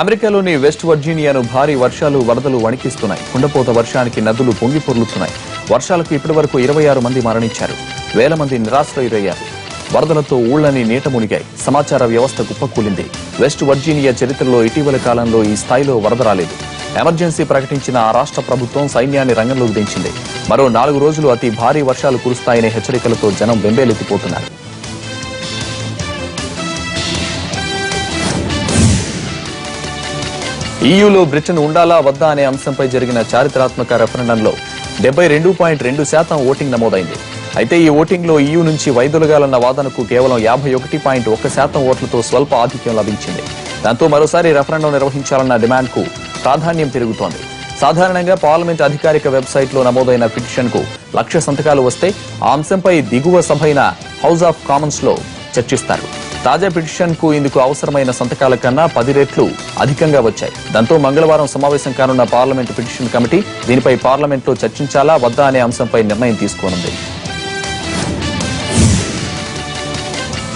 అమెరికాలోని వెస్ట్ వర్జీనియాను భారీ వర్షాలు వరదలు వణికిస్తున్నాయి. కుండపోత వర్షానికి నదులు పొంగి పొర్లుతున్నాయి. వర్షాలకు ఇప్పటివరకు 26 మంది మరణించారు. వేల మంది నిరాశ్రయులయ్యారు. వరదలతో ఊళ్లని నీట మునిగాయి. సమాచార వ్యవస్థ కుప్పకూలింది. వెస్ట్ వర్జీనియా చరిత్రలో ఇటీవల కాలంలో ఈ స్థాయిలో వరద రాలేదు. ఎమర్జెన్సీ ప్రకటించిన ఆ రాష్ట్ర ప్రభుత్వం సైన్యాన్ని రంగంలోకి దించింది. మరో 4 రోజులు అతి భారీ వర్షాలు కురుస్తాయనే హెచ్చరికలతో జనం బెంబేలెత్తిపోతున్నారు. ఈయూలో బ్రిటన్ ఉండాలా వద్దా అనే అంశంపై జరిగిన చారిత్రాత్మక రెఫరెండంలో 72.2% ఓటింగ్ నమోదైంది. అయితే ఈ ఓటింగ్లో ఈయూ నుంచి వైదొలగాలన్న వాదనకు కేవలం 51.1% ఓట్లతో స్వల్ప ఆధిక్యం లభించింది. దాంతో మరోసారి రెఫరెండం నిర్వహించాలన్న డిమాండ్కు ప్రాధాన్యం పెరుగుతోంది. సాధారణంగా పార్లమెంట్ అధికారిక వెబ్సైట్లో నమోదైన పిటిషన్కు 1,00,000 సంతకాలు వస్తే ఆ అంశంపై దిగువ సభ అయిన హౌస్ ఆఫ్ కామన్స్ లో చర్చిస్తారు. తాజా పిటిషన్ కు ఇందుకు అవసరమైన సంతకాల కన్నా 10 రెట్లు అధికంగా వచ్చాయి. దాంతో మంగళవారం సమావేశం కానున్న పార్లమెంటు పిటిషన్ కమిటీ దీనిపై పార్లమెంట్లో చర్చించాలా వద్దా అనే అంశంపై నిర్ణయం తీసుకోనుంది.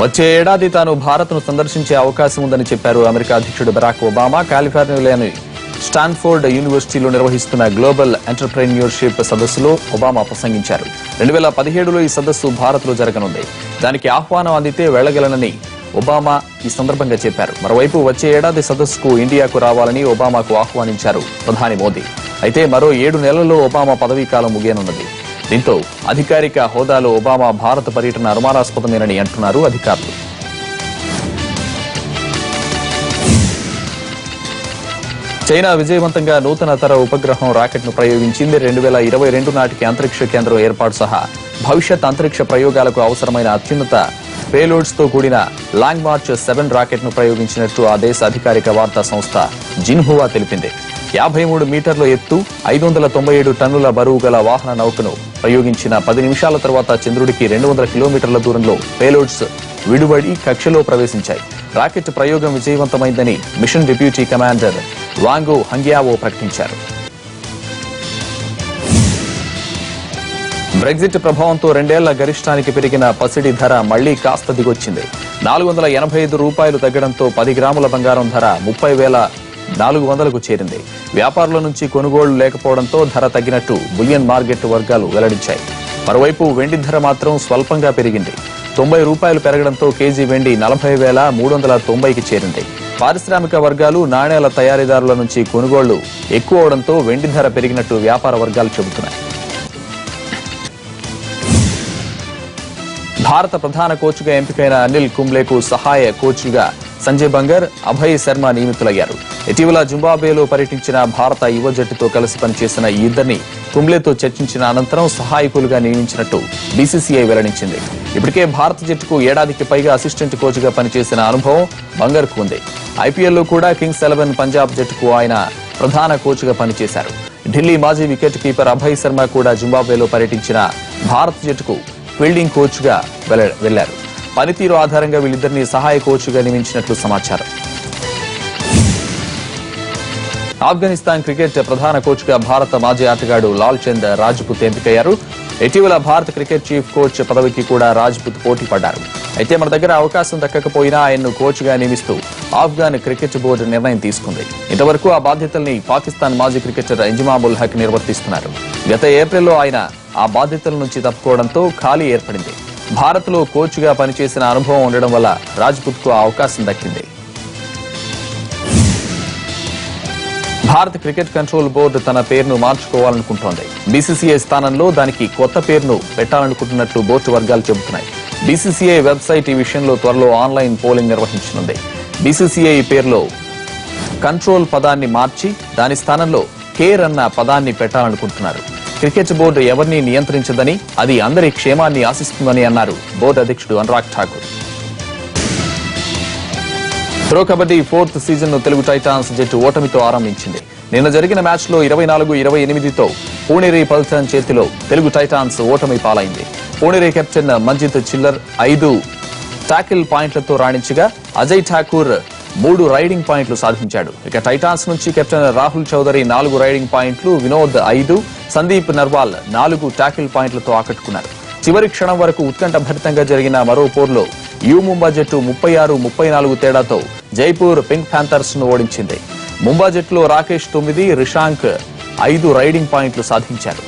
వచ్చే ఏడాది తాను భారత్ను సందర్శించే అవకాశం ఉందని చెప్పారు అమెరికా అధ్యక్షుడు బరాక్ ఒబామా. కాలిఫోర్నియాలోని స్టాన్ఫోర్డ్ యూనివర్సిటీలో నిర్వహిస్తున్న గ్లోబల్ ఎంటర్ప్రెన్యూర్షిప్ సదస్సులో ఒబామా ప్రసంగించారు. 2017లో ఈ సదస్సు భారత్లో జరగనుంది. దానికి ఆహ్వానం అందితే వెళ్లగలనని ఒబామా ఈ సందర్భంగా చెప్పారు. మరోవైపు వచ్చే ఏడాది సదస్సుకు ఇండియాకు రావాలని ఒబామాకు ఆహ్వానించారు ప్రధాని మోదీ. అయితే మరో 7 నెలల్లో ఒబామా పదవీకాలం ముగియనున్నది. దీంతో అధికారిక హోదాలో ఒబామా భారత పర్యటన అనుమానాస్పదమేనని అంటున్నారు అధికారులు. చైనా విజయవంతంగా నూతన తర ఉపగ్రహం రాకెట్ ను ప్రయోగించింది. 2022 నాటికి అంతరిక్ష కేంద్రం ఏర్పాటు సహా భవిష్యత్ అంతరిక్ష ప్రయోగాలకు అవసరమైన అత్యున్నత పేలోడ్స్ తో కూడిన లాంగ్ మార్చ్ 7 రాకెట్ ను ప్రయోగించినట్టు ఆ దేశ అధికారిక వార్తా సంస్థ జిన్హువా తెలిపింది. 53 మీటర్ల ఎత్తు 597 టన్నుల బరువు గల వాహన నౌకను ప్రయోగించిన 10 నిమిషాల తర్వాత చంద్రుడికి 200 కిలోమీటర్ల దూరంలో పేలోడ్స్ విడుబడి కక్షలో ప్రవేశించాయి. రాకెట్ ప్రయోగం విజయవంతమైందని మిషన్ డిప్యూటీ కమాండర్ వాంగో హంగ్యావో ప్రకటించారు. బ్రెగ్జిట్ ప్రభావంతో 2 ఏళ్ల గరిష్టానికి పెరిగిన పసిడి ధర మళ్లీ కాస్త దిగొచ్చింది. 485 రూపాయలు తగ్గడంతో 10 గ్రాముల బంగారం ధర 30,400కు చేరింది. వ్యాపారుల నుంచి కొనుగోళ్లు లేకపోవడంతో ధర తగ్గినట్టు బులియన్ మార్కెట్ వర్గాలు వెల్లడించాయి. మరోవైపు వెండి ధర మాత్రం స్వల్పంగా పెరిగింది. 90 రూపాయలు పెరగడంతో కేజీ వెండి 40,390కి చేరింది. పారిశ్రామిక వర్గాలు నాణేల తయారీదారుల నుంచి కొనుగోళ్లు ఎక్కువ అవడంతో వెండి ధర పెరిగినట్టు వ్యాపార వర్గాలు చెబుతున్నాయి. భారత ప్రధాన కోచ్గా ఎంపికైన అనిల్ కుంబ్లేకు సహాయ కోచ్లుగా సంజయ్ బంగర్, అభయ్ శర్మ నియమితులయ్యారు. ఇటీవల జింబాబ్వేలో పర్యటించిన భారత యువ జట్టుతో కలిసి పనిచేసిన ఈ ఇద్దరిని కుంబ్లేతో చర్చించిన అనంతరం సహాయకులుగా నియమించినట్టు బీసీసీఐ వెల్లడించింది. ఇప్పటికే భారత జట్టుకు ఏడాదికి పైగా అసిస్టెంట్ కోచ్గా పనిచేసిన అనుభవం బంగర్కు ఉంది. ఐపీఎల్లో కూడా కింగ్స్ 11 పంజాబ్ జట్టుకు ఆయన ప్రధాన కోచ్గా పనిచేశారు. ఢిల్లీ మాజీ వికెట్ కీపర్ అభయ్ శర్మ కూడా జింబాబ్వేలో పర్యటించిన భారత జట్టుకు ఫీల్డింగ్ కోచ్గా వెళ్లారు. పనితీరు ఆధారంగా వీళ్ళిద్దరిని సహాయ కోచ్గా నియమించినట్లు సమాచారం. ఆఫ్ఘనిస్తాన్ క్రికెట్ ప్రధాన కోచ్గా భారత మాజీ ఆటగాడు లాల్ చంద్ రాజ్పుత్ ఎంపికయ్యారు. ఇటీవల భారత క్రికెట్ చీఫ్ కోచ్ పదవికి కూడా రాజ్పుత్ పోటీ పడ్డారు. అయితే మన దగ్గర అవకాశం దక్కకపోయినా ఆయన్ను కోచ్గా నియమిస్తూ ఆఫ్ఘాన్ క్రికెట్ బోర్డు నిర్ణయం తీసుకుంది. ఇంతవరకు ఆ బాధ్యతల్ని పాకిస్తాన్ మాజీ క్రికెటర్ ఇంజమామ్ ఉల్ హక్ నిర్వర్తిస్తున్నారు. గత ఏప్రిల్లో ఆయన ఆ బాధ్యతల నుంచి తప్పుకోవడంతో ఖాళీ ఏర్పడింది. భారత్లో కోచ్గా పనిచేసిన అనుభవం ఉండడం వల్ల రాజ్పుత్కు ఆ అవకాశం దక్కింది. భారత క్రికెట్ కంట్రోల్ బోర్డు తన పేరును మార్చుకోవాలనుకుంటోంది. బీసీసీఐ స్థానంలో దానికి కొత్త పేరును పెట్టాలనుకుంటున్నట్లు బోర్డు వర్గాలు చెబుతున్నాయి. బీసీసీఐ వెబ్సైట్ ఈ విషయంలో త్వరలో ఆన్లైన్ పోలింగ్ నిర్వహించనుంది. బీసీసీఐ పేరులో కంట్రోల్ పదాన్ని మార్చి దాని స్థానంలో కేర్ అన్న పదాన్ని పెట్టాలనుకుంటున్నారు. క్రికెట్ బోర్డు ఎవరిని నియంత్రించదని, అది అందరి క్షేమాన్ని ఆశిస్తుందని అన్నారు బోర్డు అధ్యక్షుడు Anurag Thakur. Pro kabaddi 4th season ను తెలుగు టైటాన్స్ జట్టు ఓటమితో ఆరంభించింది. నిన్న జరిగిన మ్యాచ్ లో 24-28తో పూణేరి పల్టన్ చేతిలో తెలుగు టైటాన్స్ ఓటమి పాలైంది. పూణేరి కెప్టెన్ మంజిత్ చిల్లర్ 5 టాకిల్ పాయింట్లతో రాణించగా అజయ్ ఠాకూర్ 3 రైడింగ్ పాయింట్లు సాధించాడు. ఇక టైటాన్స్ నుంచి కెప్టెన్ రాహుల్ చౌదరి 4 రైడింగ్ పాయింట్లు, వినోద్ 5, సందీప్ నర్వాల్ 4 టాకిల్ పాయింట్లతో ఆకట్టుకున్నారు. చివరి క్షణం వరకు ఉత్కంఠభరితంగా జరిగిన మరో పోర్లో యూ ముంబా జట్టు 36-34 తేడాతో జైపూర్ పింక్ ప్యాంథర్స్ ను ఓడించింది. ముంబా జట్టులో రాకేష్ 9, రిషాంక్ 5 రైడింగ్ పాయింట్లు సాధించారు.